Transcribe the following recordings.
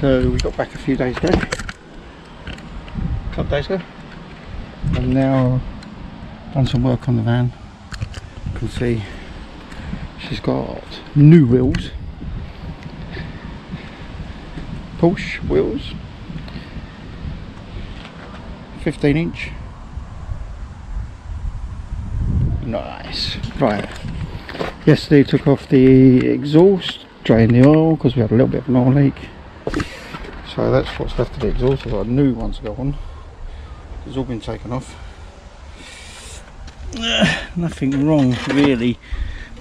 So we got back a few days ago, a couple of days ago, and now done some work on the van. You can see she's got new wheels, push wheels, 15-inch. Nice. Right, yesterday took off the exhaust, drained the oil because we had a little bit of an oil leak. So that's what's left of the exhaust. I've got a new one to go on. It's all been taken off. Nothing wrong really.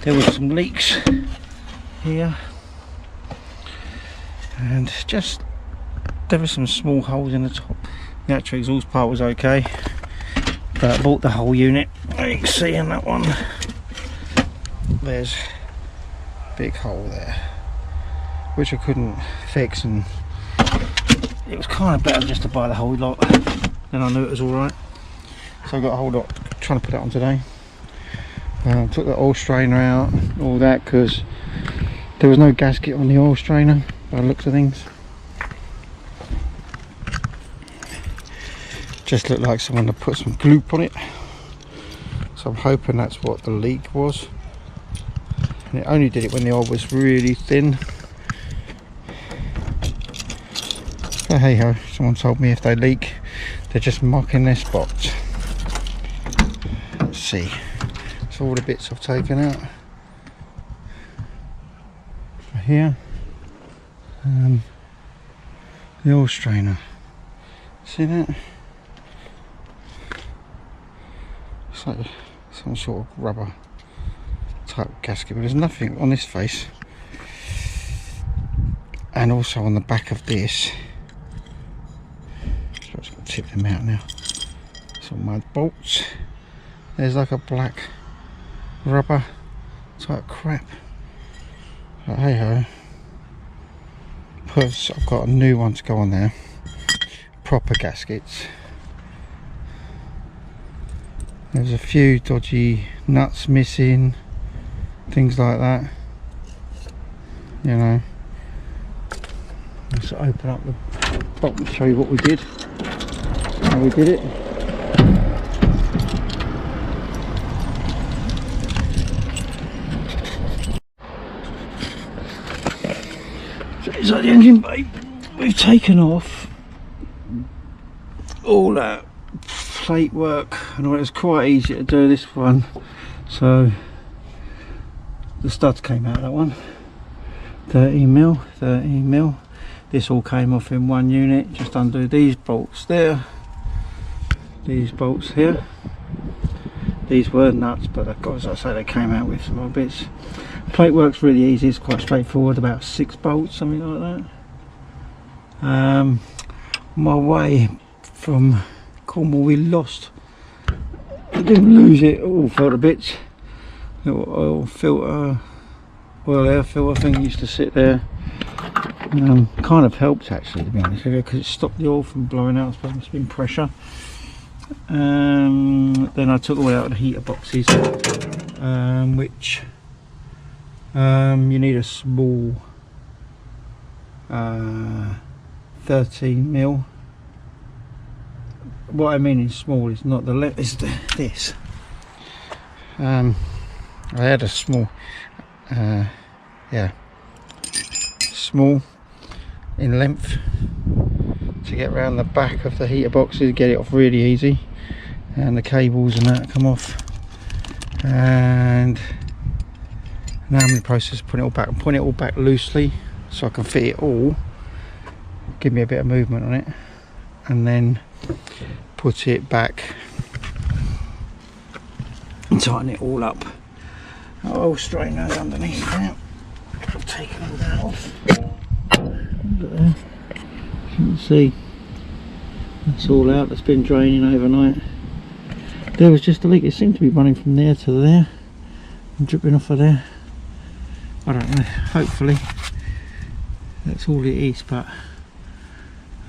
There were some leaks here, and just there were some small holes in the top. The actual exhaust part was okay, but I bought the whole unit. You can see in that one there's a big hole there which I couldn't fix, and it was kind of better just to buy the whole lot. Then I knew it was alright, so I got a whole lot trying to put it on today. Took the oil strainer out, all that, because there was no gasket on the oil strainer by the looks of things. Just looked like someone had put some glue on it, so I'm hoping that's what the leak was. And it only did it when the oil was really thin. But hey ho, someone told me if they leak, they're just marking their spots. Let's see. So all the bits I've taken out here. The oil strainer. See that? It's like some sort of rubber type gasket, but there's nothing on this face. And also on the back of this. So I'm just going to tip them out now. Some mud bolts. There's like a black rubber type crap. But hey ho. Plus I've got a new one to go on there. Proper gaskets. There's a few dodgy nuts missing, things like that. You know. Let's open up the bottom to show you what we did. How we did it. So inside the engine bay, we've taken off all that plate work, and it was quite easy to do this one. So the studs came out of that one, 13mm. This all came off in one unit. Just undo these bolts there, these bolts here. These were nuts, but as I say, they came out with some more bits. Plate work's really easy, it's quite straightforward, about 6 bolts, something like that. My way from Cornwall, we lost, I didn't lose it, all fell to bits. Little oil filter, oil air filter thing used to sit there. Kind of helped actually, to be honest with you, because it stopped the oil from blowing out. I suppose it must have been pressure. Then I took all out of the heater boxes, which you need a small 13mm. What I mean is small is not the length, it's this. I had a small, yeah, small in length to get around the back of the heater boxes, get it off really easy, and the cables and that come off. And now I'm in the process of putting it all back. I'm putting it all back loosely so I can fit it all, give me a bit of movement on it, and then put it back and tighten it all up. I'll straighten those underneath now. I've taken all that off. Look there. You can see that's all out. That's been draining overnight. There was just a leak. It seemed to be running from there to there and dripping off of there. I don't know. Hopefully that's all it is. But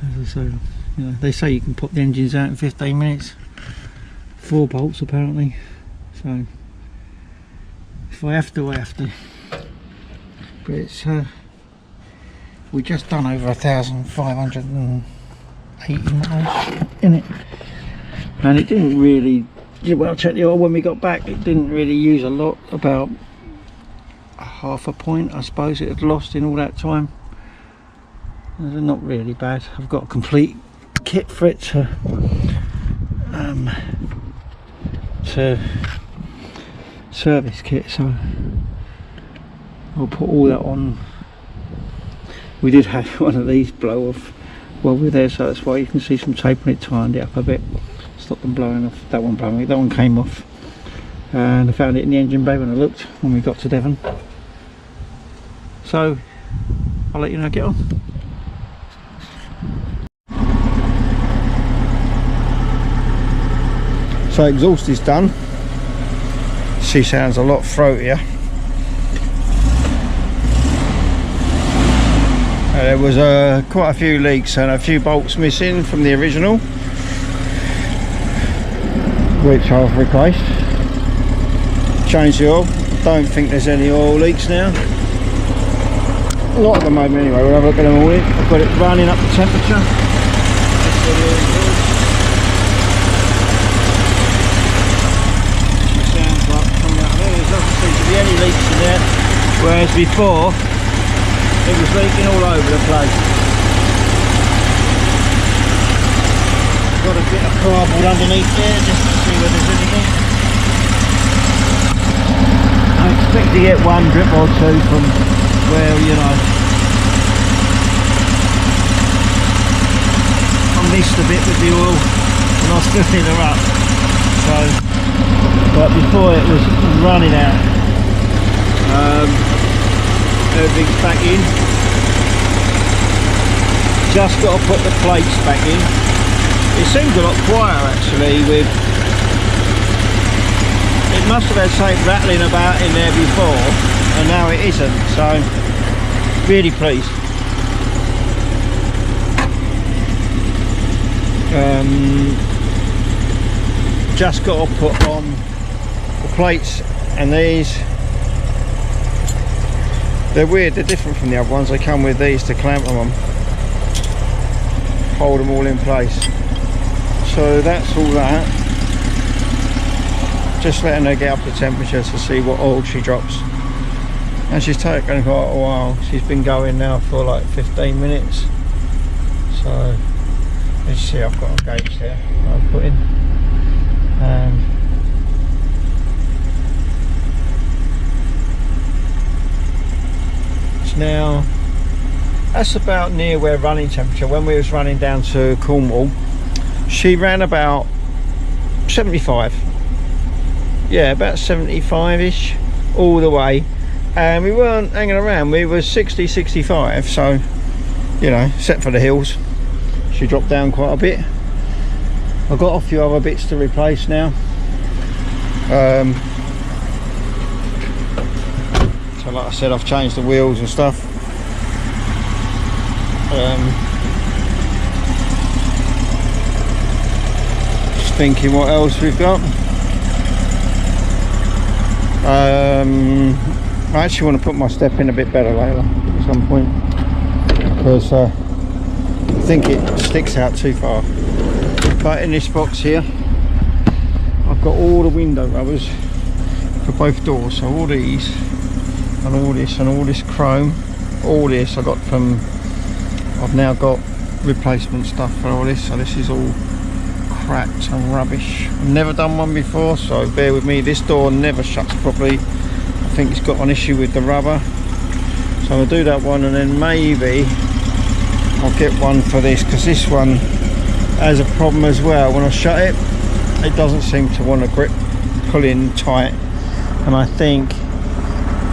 as I say, you know, they say you can pop the engines out in 15 minutes. 4 bolts apparently. So if I have to, I have to. But it's we just done over 1,580 miles in it, and it didn't really, well, check the oil when we got back, it didn't really use a lot, about half a point I suppose it had lost in all that time. Not really bad. I've got a complete kit for it to service kit, so I'll put all that on. We did have one of these blow off while we were there, so that's why you can see some tape on it, tightened it up a bit, stop them blowing off. That one blowing, that one came off, and I found it in the engine bay when I looked when we got to Devon. So I'll let you know, get on. So exhaust is done. She sounds a lot throatier. There was quite a few leaks and a few bolts missing from the original, which I've replaced. Changed the oil. Don't think there's any oil leaks now. Not at the moment anyway. We'll have a look at them all in. I've got it running up the temperature. Any leaks in there, whereas before it was leaking all over the place. Got a bit of cardboard underneath there just to see where there's anything. I expect to get one drip or two from where, you know, I missed a bit with the oil and I was filling her up. So, but before it was running out. Everything's back in. Just got to put the plates back in. It seems a lot quieter actually. With it must have had something rattling about in there before, and now it isn't. So really pleased. Just got to put on the plates, and these. They're weird, they're different from the other ones. They come with these to clamp them on, hold them all in place. So that's all that. Just letting her get up the temperature to see what oil she drops. And she's taken quite a while. She's been going now for like 15 minutes. So let's see, I've got a gauge there I've put in. Now that's about near where running temperature. When we was running down to Cornwall, she ran about 75, yeah, about 75ish all the way, and we weren't hanging around. We were 60, 65, so you know, except for the hills, she dropped down quite a bit. I've got a few other bits to replace now. So like I said, I've changed the wheels and stuff. Just thinking what else we've got. I actually want to put my step in a bit better later at some point, because I think it sticks out too far. But in this box here, I've got all the window rubbers for both doors, so all these and all this and all this chrome, all this I got from, I've now got replacement stuff for all this, so this is all cracked and rubbish. I've never done one before, so bear with me. This door never shuts properly. I think it's got an issue with the rubber, so I'll do that one, and then maybe I'll get one for this, because this one has a problem as well. When I shut it, it doesn't seem to want to grip, pull in tight, and I think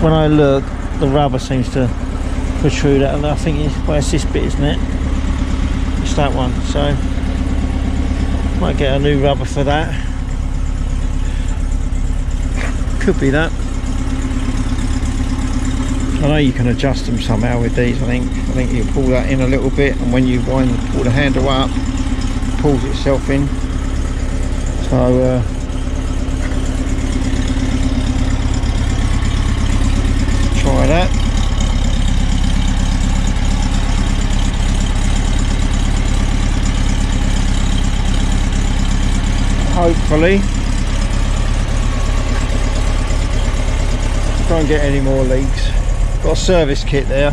when I look, the rubber seems to protrude out, and I think it's, well, it's this bit, isn't it? It's that one, so might get a new rubber for that. Could be that. I know you can adjust them somehow with these. I think you pull that in a little bit, and when you pull the handle up, it pulls itself in. So try that. hopefully don't get any more leaks. Got a service kit there,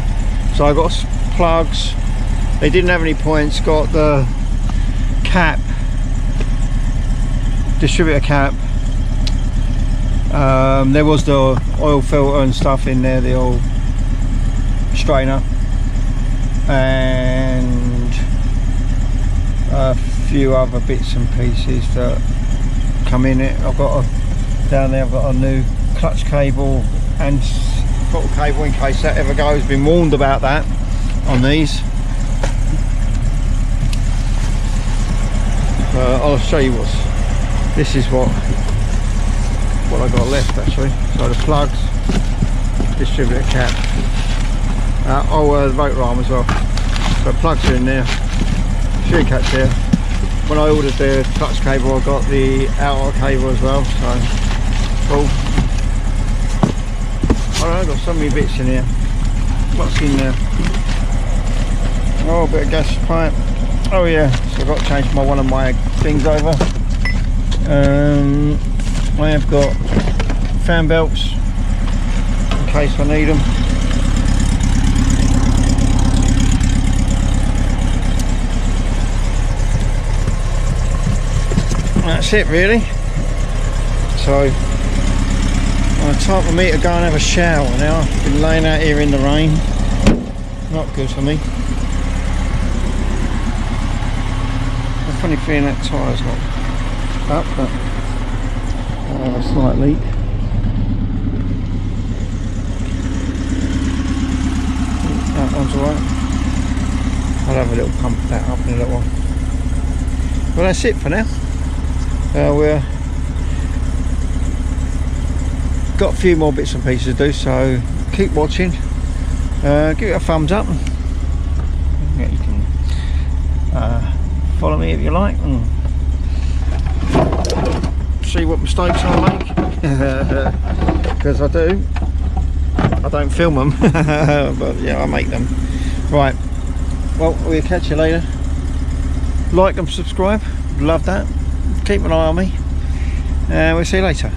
so I got plugs. They didn't have any points. Got the cap, distributor cap. There was the oil filter and stuff in there, the oil strainer, and a few other bits and pieces that come in it. I've got down there, I've got a new clutch cable and throttle cable in case that ever goes. Been warned about that on these. I'll show you this is what I got left actually. So the plugs, distributor cap, the rotor arm as well. So plugs are in there, few caps here. When I ordered the clutch cable, I got the outer cable as well. So cool. I don't know, I've got so many bits in here. What's in there? Oh, a bit of gas pipe. Oh yeah, so I've got to change one of my things over. I have got fan belts in case I need them. That's it really. So time for me to go and have a shower now. I've been laying out here in the rain. Not good for me. A funny feeling that tyre's not up, but a slight leak. That one's alright. I'll have a little pump that up in a little while. Well, that's it for now. We're got a few more bits and pieces to do, so keep watching. Give it a thumbs up. Yeah, you can follow me if you like and see what mistakes I make, because I do. I don't film them, but yeah, I make them. Right, well, we'll catch you later. Like and subscribe, love that. Keep an eye on me, and we'll see you later.